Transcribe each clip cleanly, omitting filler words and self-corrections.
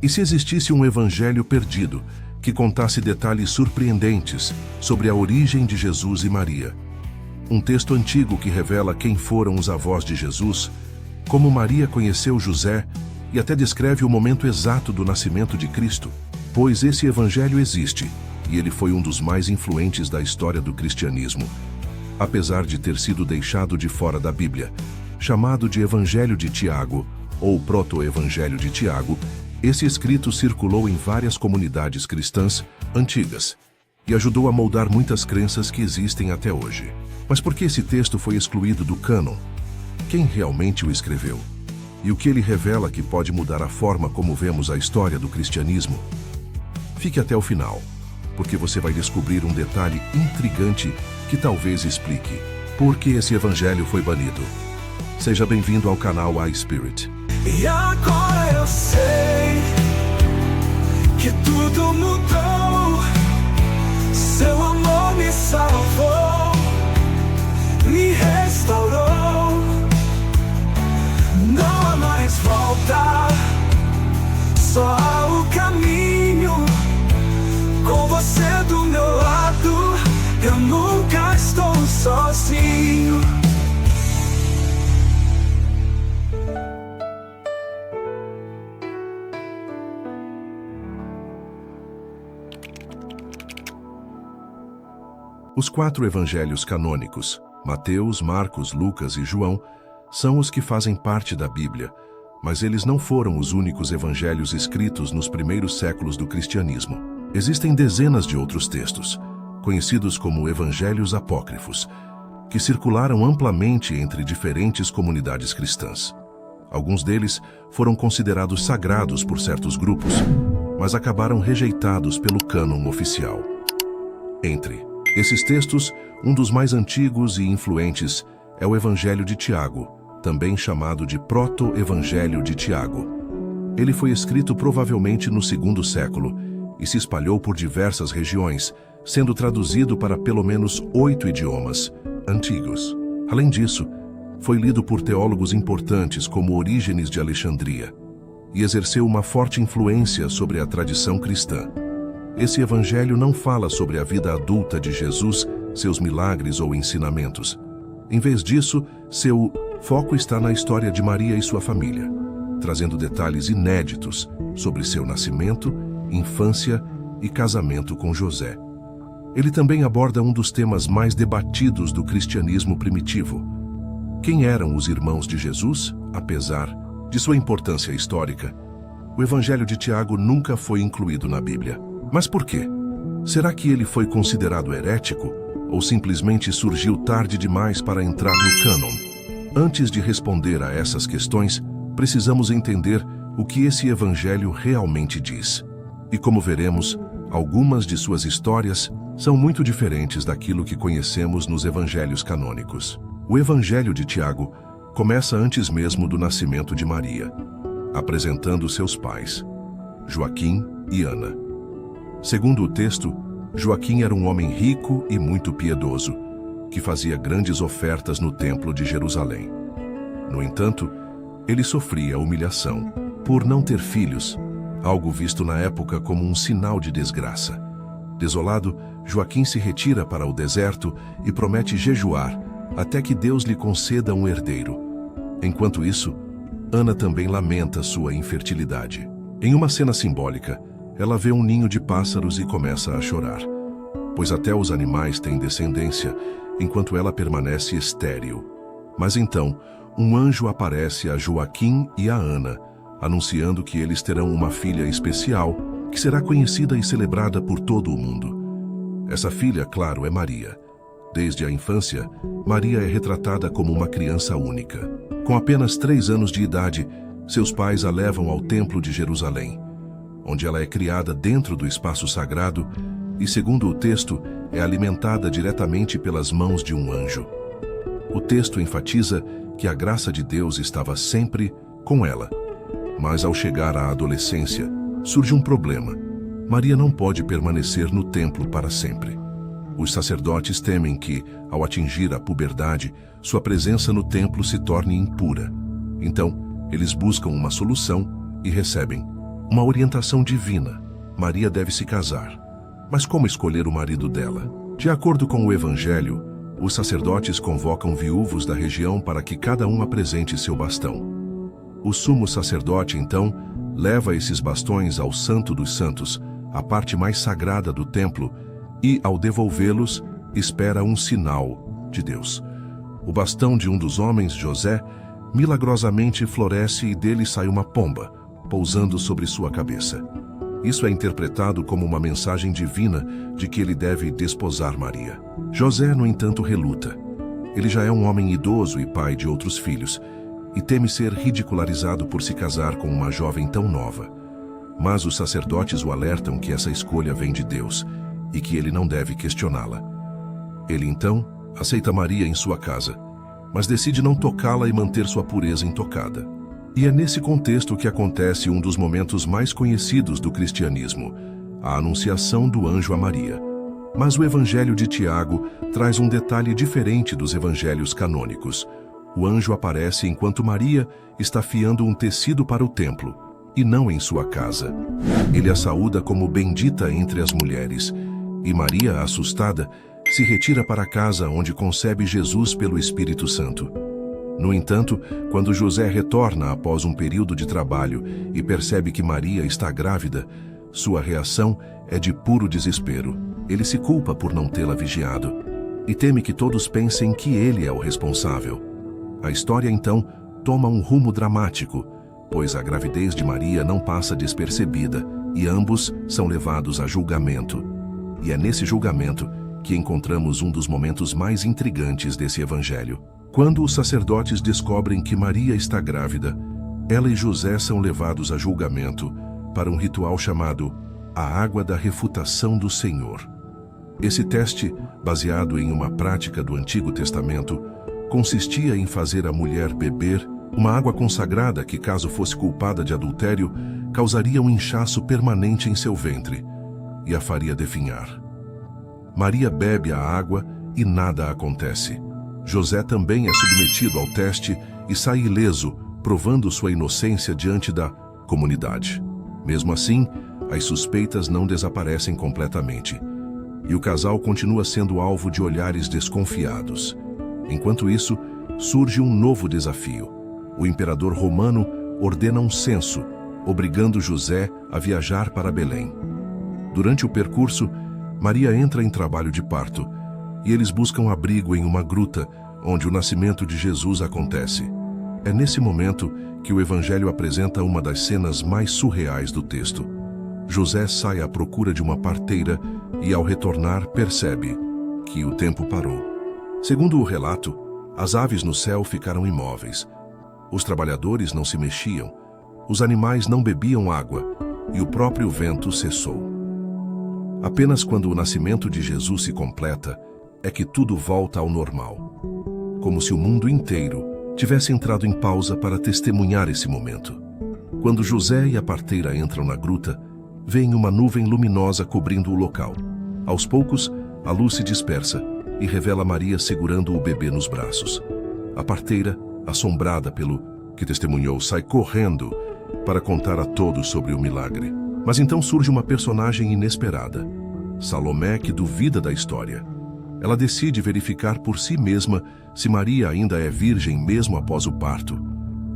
E se existisse um evangelho perdido que contasse detalhes surpreendentes sobre a origem de Jesus e Maria? Um texto antigo que revela quem foram os avós de Jesus, como Maria conheceu José e até descreve o momento exato do nascimento de Cristo, pois esse evangelho existe e ele foi um dos mais influentes da história do cristianismo, apesar de ter sido deixado de fora da Bíblia. Chamado de Evangelho de Tiago, ou Proto-Evangelho de Tiago, esse escrito circulou em várias comunidades cristãs antigas e ajudou a moldar muitas crenças que existem até hoje. Mas por que esse texto foi excluído do cânon? Quem realmente o escreveu? E o que ele revela que pode mudar a forma como vemos a história do cristianismo? Fique até o final, porque você vai descobrir um detalhe intrigante que talvez explique por que esse evangelho foi banido. Seja bem-vindo ao canal iSpirit. E agora eu sei que tudo mudou. Seu amor me salvou, me restaurou. Não há mais volta, só há o caminho. Com você do meu lado, eu nunca estou sozinho. Os 4 evangelhos canônicos, Mateus, Marcos, Lucas e João, são os que fazem parte da Bíblia, mas eles não foram os únicos evangelhos escritos nos primeiros séculos do cristianismo. Existem dezenas de outros textos, conhecidos como evangelhos apócrifos, que circularam amplamente entre diferentes comunidades cristãs. Alguns deles foram considerados sagrados por certos grupos, mas acabaram rejeitados pelo cânon oficial. Entre esses textos, um dos mais antigos e influentes é o Evangelho de Tiago, também chamado de Proto-Evangelho de Tiago. Ele foi escrito provavelmente no 2º século e se espalhou por diversas regiões, sendo traduzido para pelo menos 8 idiomas antigos. Além disso, foi lido por teólogos importantes como Orígenes de Alexandria e exerceu uma forte influência sobre a tradição cristã. Esse evangelho não fala sobre a vida adulta de Jesus, seus milagres ou ensinamentos. Em vez disso, seu foco está na história de Maria e sua família, trazendo detalhes inéditos sobre seu nascimento, infância e casamento com José. Ele também aborda um dos temas mais debatidos do cristianismo primitivo. Quem eram os irmãos de Jesus? Apesar de sua importância histórica, o Evangelho de Tiago nunca foi incluído na Bíblia. Mas por quê? Será que ele foi considerado herético ou simplesmente surgiu tarde demais para entrar no cânon? Antes de responder a essas questões, precisamos entender o que esse evangelho realmente diz. E como veremos, algumas de suas histórias são muito diferentes daquilo que conhecemos nos evangelhos canônicos. O Evangelho de Tiago começa antes mesmo do nascimento de Maria, apresentando seus pais, Joaquim e Ana. Segundo o texto, Joaquim era um homem rico e muito piedoso, que fazia grandes ofertas no templo de Jerusalém. No entanto, ele sofria humilhação por não ter filhos, algo visto na época como um sinal de desgraça. Desolado, Joaquim se retira para o deserto e promete jejuar até que Deus lhe conceda um herdeiro. Enquanto isso, Ana também lamenta sua infertilidade. Em uma cena simbólica, ela vê um ninho de pássaros e começa a chorar, pois até os animais têm descendência, enquanto ela permanece estéril. Mas então, um anjo aparece a Joaquim e a Ana, anunciando que eles terão uma filha especial, que será conhecida e celebrada por todo o mundo. Essa filha, claro, é Maria. Desde a infância, Maria é retratada como uma criança única. Com apenas 3 anos de idade, seus pais a levam ao Templo de Jerusalém, onde ela é criada dentro do espaço sagrado e, segundo o texto, é alimentada diretamente pelas mãos de um anjo. O texto enfatiza que a graça de Deus estava sempre com ela. Mas ao chegar à adolescência, surge um problema. Maria não pode permanecer no templo para sempre. Os sacerdotes temem que, ao atingir a puberdade, sua presença no templo se torne impura. Então, eles buscam uma solução e recebem uma orientação divina. Maria deve se casar. Mas como escolher o marido dela? De acordo com o Evangelho, os sacerdotes convocam viúvos da região para que cada um apresente seu bastão. O sumo sacerdote, então, leva esses bastões ao Santo dos Santos, a parte mais sagrada do templo, e, ao devolvê-los, espera um sinal de Deus. O bastão de um dos homens, José, milagrosamente floresce e dele sai uma pomba, pousando sobre sua cabeça. Isso é interpretado como uma mensagem divina de que ele deve desposar Maria. José, no entanto, reluta. Ele já é um homem idoso e pai de outros filhos, e teme ser ridicularizado por se casar com uma jovem tão nova. Mas os sacerdotes o alertam que essa escolha vem de Deus e que ele não deve questioná-la. Ele, então, aceita Maria em sua casa, mas decide não tocá-la e manter sua pureza intocada. E é nesse contexto que acontece um dos momentos mais conhecidos do cristianismo, a anunciação do anjo a Maria. Mas o Evangelho de Tiago traz um detalhe diferente dos evangelhos canônicos. O anjo aparece enquanto Maria está fiando um tecido para o templo, e não em sua casa. Ele a saúda como bendita entre as mulheres, e Maria, assustada, se retira para casa onde concebe Jesus pelo Espírito Santo. No entanto, quando José retorna após um período de trabalho e percebe que Maria está grávida, sua reação é de puro desespero. Ele se culpa por não tê-la vigiado e teme que todos pensem que ele é o responsável. A história, então, toma um rumo dramático, pois a gravidez de Maria não passa despercebida e ambos são levados a julgamento. E é nesse julgamento que encontramos um dos momentos mais intrigantes desse evangelho. Quando os sacerdotes descobrem que Maria está grávida, ela e José são levados a julgamento para um ritual chamado a Água da Refutação do Senhor. Esse teste, baseado em uma prática do Antigo Testamento, consistia em fazer a mulher beber uma água consagrada que, caso fosse culpada de adultério, causaria um inchaço permanente em seu ventre e a faria definhar. Maria bebe a água e nada acontece. José também é submetido ao teste e sai ileso, provando sua inocência diante da comunidade. Mesmo assim, as suspeitas não desaparecem completamente, e o casal continua sendo alvo de olhares desconfiados. Enquanto isso, surge um novo desafio. O imperador romano ordena um censo, obrigando José a viajar para Belém. Durante o percurso, Maria entra em trabalho de parto, e eles buscam abrigo em uma gruta, onde o nascimento de Jesus acontece. É nesse momento que o Evangelho apresenta uma das cenas mais surreais do texto. José sai à procura de uma parteira e, ao retornar, percebe que o tempo parou. Segundo o relato, as aves no céu ficaram imóveis. Os trabalhadores não se mexiam, os animais não bebiam água e o próprio vento cessou. Apenas quando o nascimento de Jesus se completa é que tudo volta ao normal, como se o mundo inteiro tivesse entrado em pausa para testemunhar esse momento. Quando José e a parteira entram na gruta, veem uma nuvem luminosa cobrindo o local. Aos poucos, a luz se dispersa e revela Maria segurando o bebê nos braços. A parteira, assombrada pelo que testemunhou, sai correndo para contar a todos sobre o milagre. Mas então surge uma personagem inesperada, Salomé, que duvida da história. Ela decide verificar por si mesma se Maria ainda é virgem mesmo após o parto.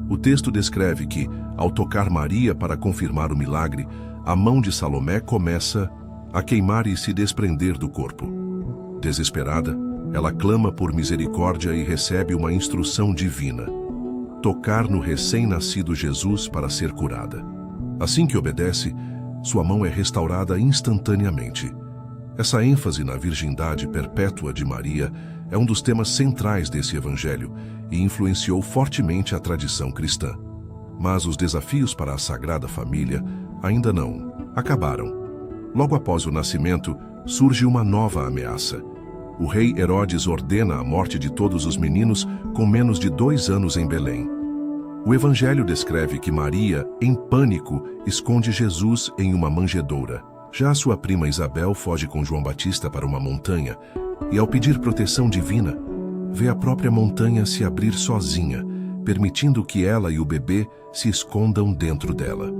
O texto descreve que, ao tocar Maria para confirmar o milagre, a mão de Salomé começa a queimar e se desprender do corpo. Desesperada, ela clama por misericórdia e recebe uma instrução divina: tocar no recém-nascido Jesus para ser curada. Assim que obedece, sua mão é restaurada instantaneamente. Essa ênfase na virgindade perpétua de Maria é um dos temas centrais desse evangelho e influenciou fortemente a tradição cristã. Mas os desafios para a Sagrada Família ainda não acabaram. Logo após o nascimento, surge uma nova ameaça. O rei Herodes ordena a morte de todos os meninos com menos de 2 anos em Belém. O evangelho descreve que Maria, em pânico, esconde Jesus em uma manjedoura. Já sua prima Isabel foge com João Batista para uma montanha e, ao pedir proteção divina, vê a própria montanha se abrir sozinha, permitindo que ela e o bebê se escondam dentro dela.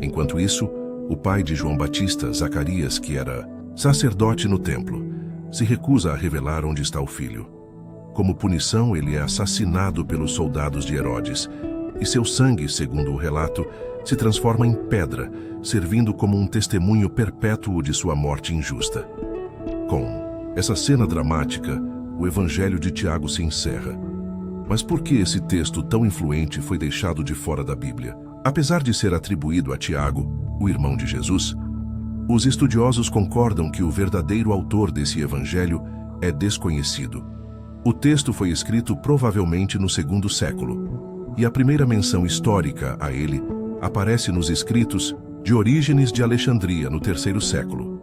Enquanto isso, o pai de João Batista, Zacarias, que era sacerdote no templo, se recusa a revelar onde está o filho. Como punição, ele é assassinado pelos soldados de Herodes, e seu sangue, segundo o relato, se transforma em pedra, servindo como um testemunho perpétuo de sua morte injusta. Com essa cena dramática, o Evangelho de Tiago se encerra. Mas por que esse texto tão influente foi deixado de fora da Bíblia? Apesar de ser atribuído a Tiago, o irmão de Jesus, os estudiosos concordam que o verdadeiro autor desse evangelho é desconhecido. O texto foi escrito provavelmente no segundo século, e a primeira menção histórica a ele aparece nos escritos de Orígenes de Alexandria, no terceiro século.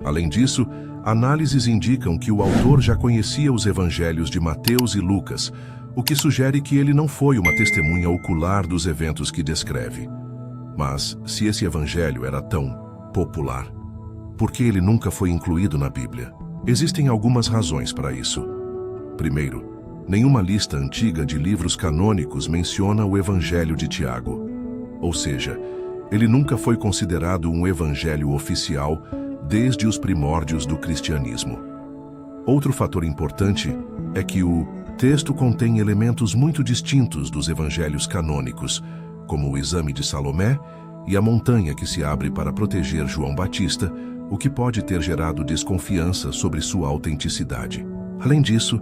Além disso, análises indicam que o autor já conhecia os evangelhos de Mateus e Lucas, o que sugere que ele não foi uma testemunha ocular dos eventos que descreve. Mas, se esse evangelho era tão popular, por que ele nunca foi incluído na Bíblia? Existem algumas razões para isso. Primeiro, nenhuma lista antiga de livros canônicos menciona o Evangelho de Tiago. Ou seja, ele nunca foi considerado um evangelho oficial desde os primórdios do cristianismo. Outro fator importante é que o texto contém elementos muito distintos dos evangelhos canônicos, como o exame de Salomé e a montanha que se abre para proteger João Batista, o que pode ter gerado desconfiança sobre sua autenticidade. Além disso,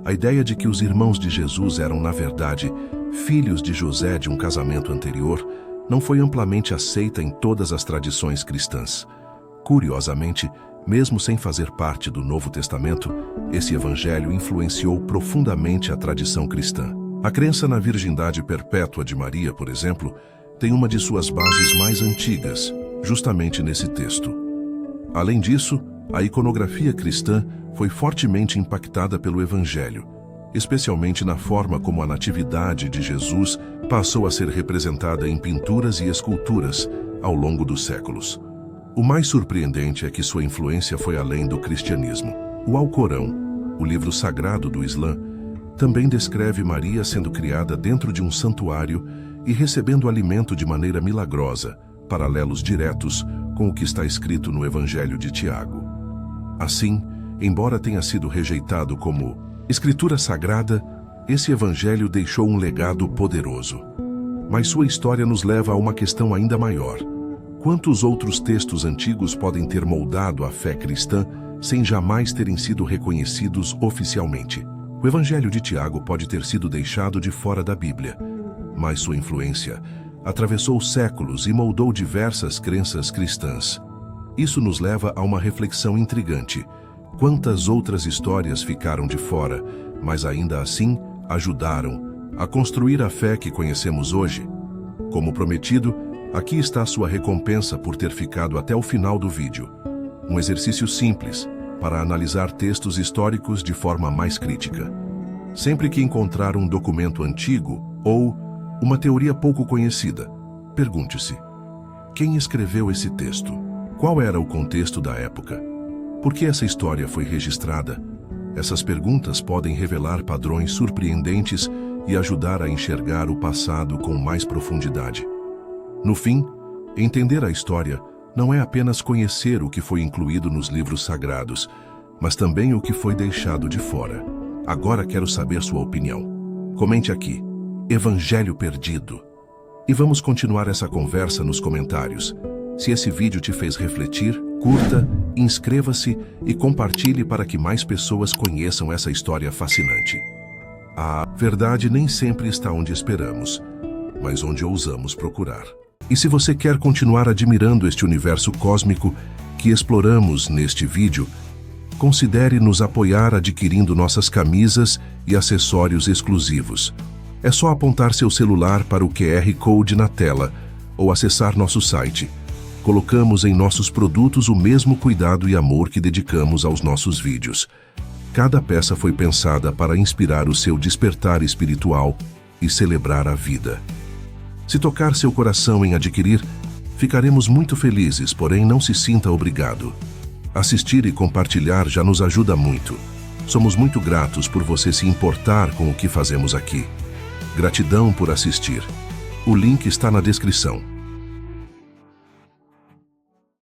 a ideia de que os irmãos de Jesus eram, na verdade, filhos de José de um casamento anterior, não foi amplamente aceita em todas as tradições cristãs. Curiosamente, mesmo sem fazer parte do Novo Testamento, esse evangelho influenciou profundamente a tradição cristã. A crença na virgindade perpétua de Maria, por exemplo, tem uma de suas bases mais antigas, justamente nesse texto. Além disso, a iconografia cristã foi fortemente impactada pelo evangelho, especialmente na forma como a natividade de Jesus passou a ser representada em pinturas e esculturas ao longo dos séculos. O mais surpreendente é que sua influência foi além do cristianismo. O Alcorão, o livro sagrado do Islã, também descreve Maria sendo criada dentro de um santuário e recebendo alimento de maneira milagrosa, paralelos diretos com o que está escrito no Evangelho de Tiago. Assim, embora tenha sido rejeitado como escritura sagrada, esse evangelho deixou um legado poderoso. Mas sua história nos leva a uma questão ainda maior. Quantos outros textos antigos podem ter moldado a fé cristã sem jamais terem sido reconhecidos oficialmente? O Evangelho de Tiago pode ter sido deixado de fora da Bíblia, mas sua influência atravessou séculos e moldou diversas crenças cristãs. Isso nos leva a uma reflexão intrigante. Quantas outras histórias ficaram de fora, mas ainda assim ajudaram a construir a fé que conhecemos hoje? Como prometido, aqui está a sua recompensa por ter ficado até o final do vídeo. Um exercício simples para analisar textos históricos de forma mais crítica. Sempre que encontrar um documento antigo ou uma teoria pouco conhecida, pergunte-se: quem escreveu esse texto? Qual era o contexto da época? Por que essa história foi registrada? Essas perguntas podem revelar padrões surpreendentes e ajudar a enxergar o passado com mais profundidade. No fim, entender a história não é apenas conhecer o que foi incluído nos livros sagrados, mas também o que foi deixado de fora. Agora quero saber sua opinião. Comente aqui: Evangelho perdido. E vamos continuar essa conversa nos comentários. Se esse vídeo te fez refletir, curta, inscreva-se e compartilhe para que mais pessoas conheçam essa história fascinante. A verdade nem sempre está onde esperamos, mas onde ousamos procurar. E se você quer continuar admirando este universo cósmico que exploramos neste vídeo, considere nos apoiar adquirindo nossas camisas e acessórios exclusivos. É só apontar seu celular para o QR Code na tela ou acessar nosso site. Colocamos em nossos produtos o mesmo cuidado e amor que dedicamos aos nossos vídeos. Cada peça foi pensada para inspirar o seu despertar espiritual e celebrar a vida. Se tocar seu coração em adquirir, ficaremos muito felizes, porém não se sinta obrigado. Assistir e compartilhar já nos ajuda muito. Somos muito gratos por você se importar com o que fazemos aqui. Gratidão por assistir. O link está na descrição.